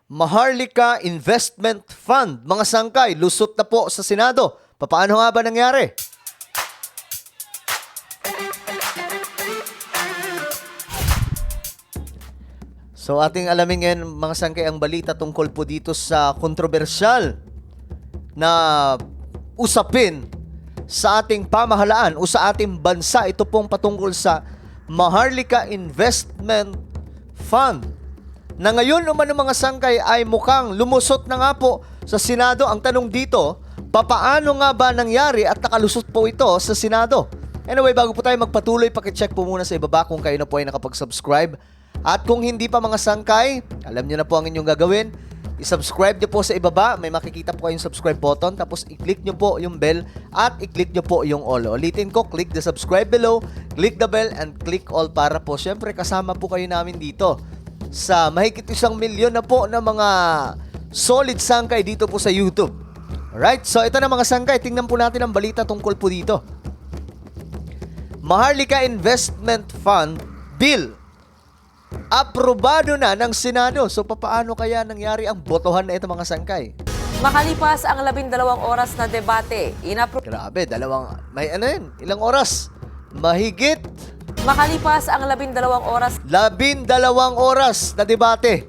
Maharlika Investment Fund, mga sangkay, lusot na po sa Senado. Paano nga ba nangyari? So ating alamin ngayon mga sangkay ang balita tungkol po dito sa kontrobersyal na usapin sa ating pamahalaan o sa ating bansa. Ito pong patungkol sa Maharlika Investment Fund na ngayon umano mga sangkay ay mukhang lumusot na nga po sa Senado. Ang tanong dito, papaano nga ba nangyari at nakalusot po ito sa Senado? Anyway, bago po tayo magpatuloy, pakicheck po muna sa ibaba kung kayo na po ay nakapag-subscribe. At kung hindi pa mga sangkay, alam nyo na po ang inyong gagawin. I-subscribe nyo po sa ibaba. May makikita po kayong subscribe button. Tapos i-click nyo po yung bell at i-click nyo po yung all. Ulitin ko, click the subscribe below, click the bell, and click all para po syempre kasama po kayo namin dito sa mahigit 1 milyon na po na mga solid sangkay dito po sa YouTube. Alright, so ito na mga sangkay. Tingnan po natin ang balita tungkol po dito. Maharlika Investment Fund Bill aprobado na ng Senado. So, paano kaya nangyari ang botohan na ito mga sangkay? Makalipas ang 12 oras na debate, Grabe, ilang oras? Mahigit Makalipas ang 12 oras 12 oras na debate.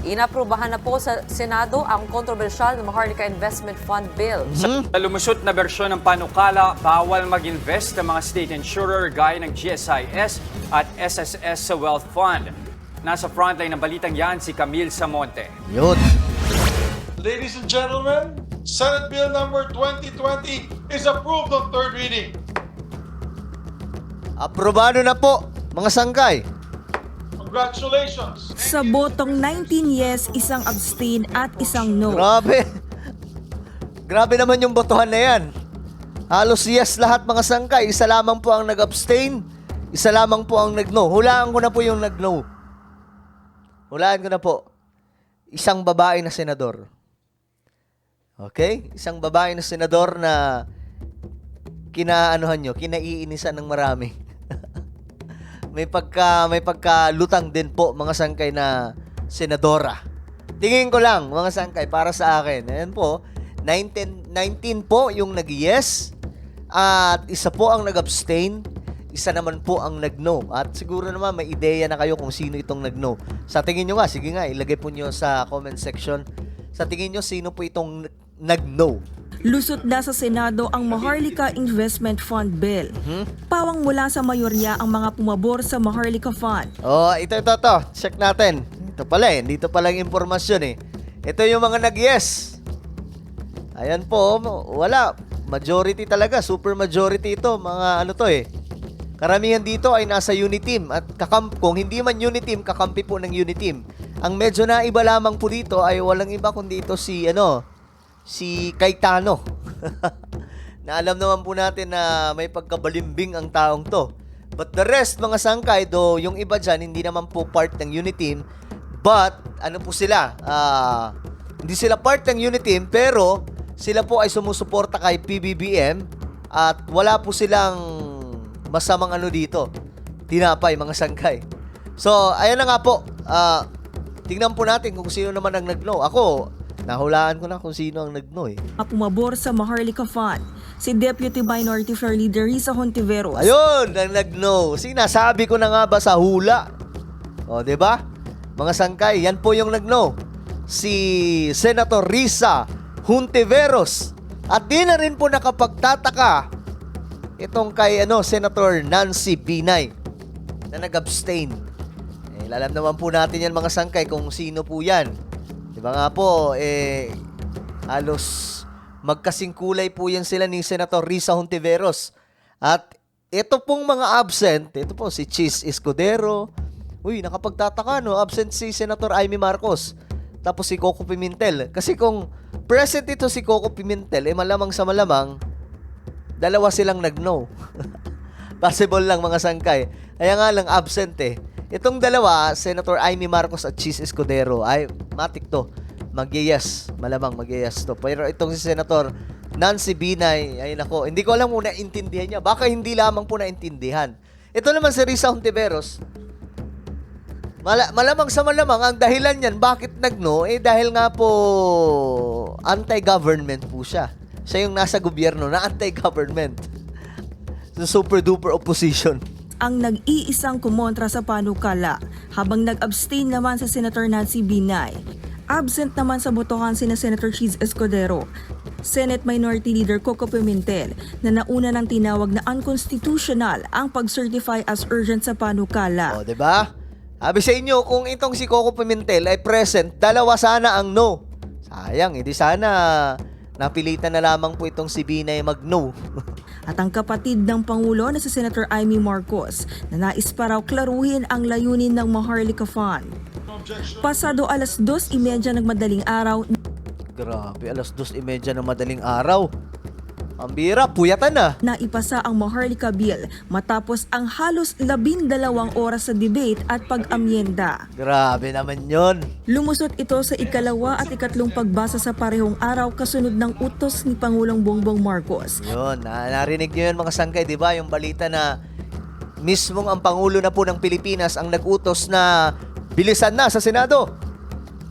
inaprubahan na po sa Senado ang kontrobersyal na Maharlika Investment Fund Bill. Sa lumusot na bersyon ng panukala, bawal mag-invest ng mga state insurer gaya ng GSIS at SSS sa Wealth Fund. Nasa frontline ng balitang yan si Camille Samonte. Yun. Ladies and gentlemen, Senate Bill number 2020 is approved on third reading. Aprobado na po, mga sangkay. Congratulations. Sa botong 19 yes, isang abstain at isang no. Grabe. Grabe naman yung botohan na yan. Halos yes lahat mga sangkay. Isa lamang po ang nag-abstain. Isa lamang po ang nag-no. Hulaan ko na po yung nag-no. Hulaan ko na po. Isang babae na senador. Okay? Isang babae na senador na kinaiinisan ng marami. may pagkalutang din po mga sangkay na senadora. Tingin ko lang mga sangkay para sa akin. Ayan po, 19 po yung nag-yes at isa po ang nag-abstain, isa naman po ang nag-no. At siguro naman may ideya na kayo kung sino itong nag-no. Sa tingin nyo nga, sige nga, ilagay po nyo sa comment section. Sa tingin nyo, sino po itong nag-no? Lusot na sa Senado ang Maharlika Investment Fund Bill. Pawang mula sa mayorya ang mga pumabor sa Maharlika Fund. Oh, ito. Check natin. Ito pala dito pala yung impormasyon eh. Ito yung mga nag-yes. Ayan po, wala. Majority talaga, super majority ito. Mga karamihan dito ay nasa Uniteam. At kung hindi man Uniteam, kakampi po ng Uniteam. Ang medyo naiba lamang po dito ay walang iba kundi ito si Cayetano. Na alam naman po natin na may pagkabalimbing ang taong to. But the rest, mga sangkay, yung iba dyan, hindi naman po part ng Uniteam. But, ano po sila? Hindi sila part ng Uniteam, pero sila po ay sumusuporta kay PBBM at wala po silang masamang dito. Tinapay, mga sangkay. So, ayan na nga po. Tingnan po natin kung sino naman ang nag-no. Ako, nahulaan ko na kung sino ang nag-no eh. Pumabor sa Maharlika Fund, si Deputy Minority Floor Leader Risa Hontiveros. Ayun, ang nag-no. Sinasabi ko na nga ba sa hula? O, di ba? Mga sangkay, yan po yung nag-no. Si Senator Risa Hontiveros. At di na rin po nakapagtataka itong kay Senator Nancy Binay na nag-abstain. Alam naman po natin yan mga sangkay kung sino po yan. Diba nga po, halos magkasing kulay po yan sila ni Senator Risa Hontiveros. At ito pong mga absent, ito po si Chis Escudero. Uy, nakapagtataka absent si Senator Amy Marcos. Tapos si Coco Pimentel. Kasi kung present ito si Coco Pimentel, malamang sa malamang, dalawa silang nag-no. Possible lang mga sangkay. Kaya nga lang absent Itong dalawa, Senator Amy Marcos at Chis Escudero, ay matik to. Mag-yes. Malamang mag-yes to. Pero itong si Senator Nancy Binay, ay nako, hindi ko alam kung naintindihan niya. Baka hindi lamang po naintindihan. Ito naman si Risa Hontiveros. Malamang sa malamang, ang dahilan yan, bakit nag-no? Dahil nga po, anti-government po siya. Siya yung nasa gobyerno na anti-government. So, super-duper opposition. Ang nag-iisang kumontra sa panukala, habang nag-abstain naman sa Senator Nancy Binay. Absent naman sa botohan sina Senator Cheese Escudero, Senate Minority Leader Coco Pimentel, na nauna ng tinawag na unconstitutional ang pag-certify as urgent sa panukala. O, diba? Sabi sa inyo, kung itong si Coco Pimentel ay present, dalawa sana ang no. Sayang, hindi sana napilitan na lamang po itong si Binay mag-no. At ang kapatid ng Pangulo na si Senator Amy Marcos na nais pa raw klaruhin ang layunin ng Maharlika Fund. Pasado 2:30 ng madaling araw, Grabe, 2:30 ng madaling araw. Ang bira, puyatan na. naipasa ang Maharlika Bill matapos ang halos 12 oras sa debate at pag-amyenda. Grabe naman yon. Lumusot ito sa ikalawa at ikatlong pagbasa sa parehong araw kasunod ng utos ni Pangulong Bongbong Marcos. Yun, narinig nyo yun mga sangkay, di ba? Yung balita na mismong ang Pangulo na po ng Pilipinas ang nag-utos na bilisan na sa Senado.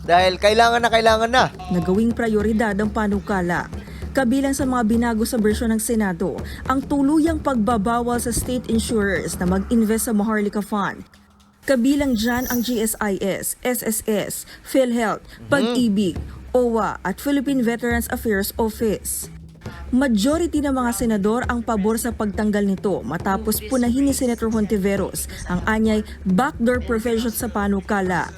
Dahil kailangan na. Nagawing prioridad ang panukala. Kabilang sa mga binago sa bersyon ng Senado, ang tuluyang pagbabawal sa state insurers na mag-invest sa Maharlika Fund. Kabilang dyan ang GSIS, SSS, PhilHealth, Pag-ibig, OWA at Philippine Veterans Affairs Office. Majority ng mga senador ang pabor sa pagtanggal nito matapos punahin ni Senator Hontiveros ang anyay backdoor provision sa panukala.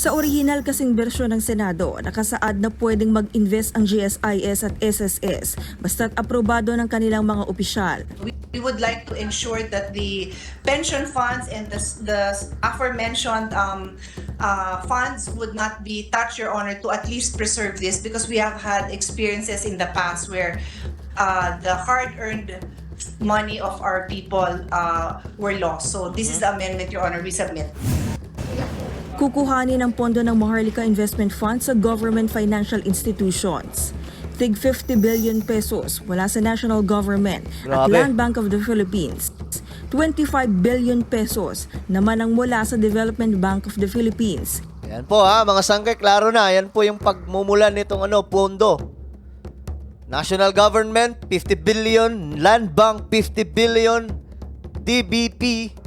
Sa orihinal kasing bersyon ng Senado, nakasaad na pwedeng mag-invest ang GSIS at SSS basta't aprobado ng kanilang mga opisyal. We would like to ensure that the pension funds and the aforementioned funds would not be touched, Your Honor, to at least preserve this, because we have had experiences in the past where the hard-earned money of our people were lost. So this is the amendment, Your Honor, we submit. Kukuhanin ang pondo ng Maharlika Investment Fund sa government financial institutions. Tig 50 billion pesos mula sa national government at Grabe. Land Bank of the Philippines. 25 billion pesos naman ang mula sa Development Bank of the Philippines. Yan po ha, mga sangkay, klaro na. Yan po yung pagmumulan nitong pondo. National Government, 50 billion. Land Bank, 50 billion. DBP,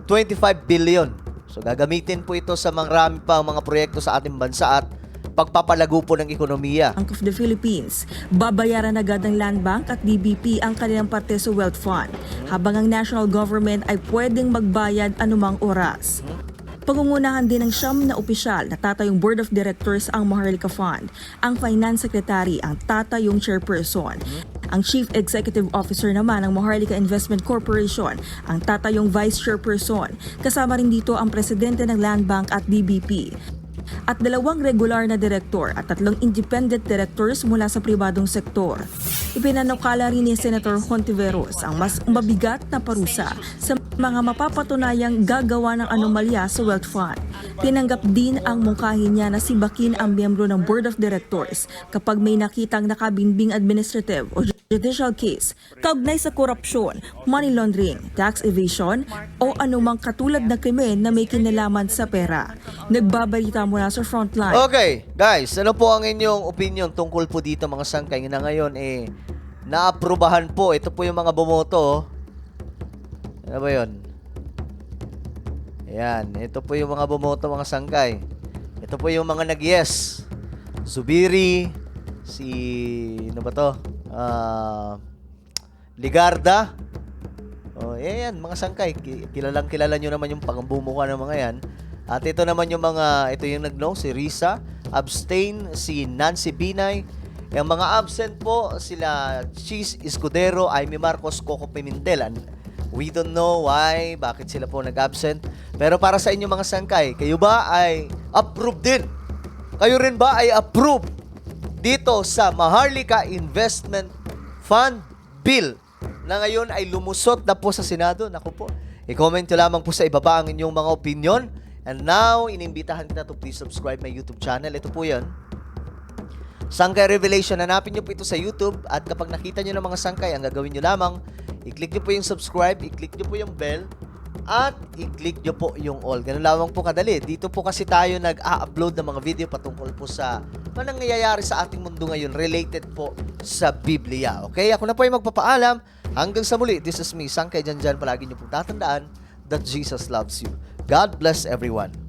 25 billion. So gagamitin po ito sa marami pa mga proyekto sa ating bansa at pagpapalago po ng ekonomiya. Bank of the Philippines, babayaran agad ng Land Bank at DBP ang kanilang parte sa Wealth Fund, habang ang national government ay pwedeng magbayad anumang oras. Pangungunahan din ng 9 na opisyal na tatayong Board of Directors ang Maharlika Fund. Ang Finance Secretary ang tatayong chairperson. Ang Chief Executive Officer naman ng Maharlika Investment Corporation ang tatayong Vice Chairperson. Kasama rin dito ang Presidente ng Land Bank at DBP. At 2 regular na direktor at 3 independent directors mula sa pribadong sektor. Ipinanukala rin ni Senator Hontiveros ang mas mabigat na parusa sa mga mapapatunayang gagawa ng anomalya sa Wealth Fund. Tinanggap din ang mungkahin niya na sibakin ang miyembro ng Board of Directors kapag may nakitang nakabinbing administrative o judicial case kaugnay sa korupsyon, money laundering, tax evasion o anumang katulad na krimen na may kinalaman sa pera. Nagbabalita mula sa Frontline. Okay, guys, ano po ang inyong opinion tungkol po dito mga sangkay na ngayon naaprubahan po. Ito po yung mga bumoto. Ano ba yun? Ayan, ito po yung mga bumoto mga sangkay. Ito po yung mga nag-yes. Zubiri, ano ba to? Ligarda. Ayan, mga sangkay. Kilala nyo naman yung pangbubuka ng mga yan. At ito naman yung ito yung nag-no, si Risa, abstain, si Nancy Binay. Yung mga absent po, sila Cheese Escudero, Amy Marcos, Coco Pimentel. We don't know why, bakit sila po nag-absent. Pero para sa inyo mga sangkay, kayo ba ay approve din? Kayo rin ba ay approve dito sa Maharlika Investment Fund Bill na ngayon ay lumusot na po sa Senado? Naku po, i-comment nyo lamang po sa ibaba ang inyong mga opinion. And now, inimbitahan kita to please subscribe my YouTube channel. Ito po yan. Sangkay Revelation. Hanapin nyo po ito sa YouTube. At kapag nakita nyo ng mga sangkay, ang gagawin nyo lamang, i-click nyo po yung subscribe, i-click nyo po yung bell at i-click nyo po yung all. Ganun lamang po kadali. Dito po kasi tayo nag-upload ng mga video patungkol po sa mga nangyayari sa ating mundo ngayon related po sa Biblia. Okay? Ako na po ay magpapaalam. Hanggang sa muli, this is me, Sangkay Janjan. Palagi nyo po tatandaan that Jesus loves you. God bless everyone.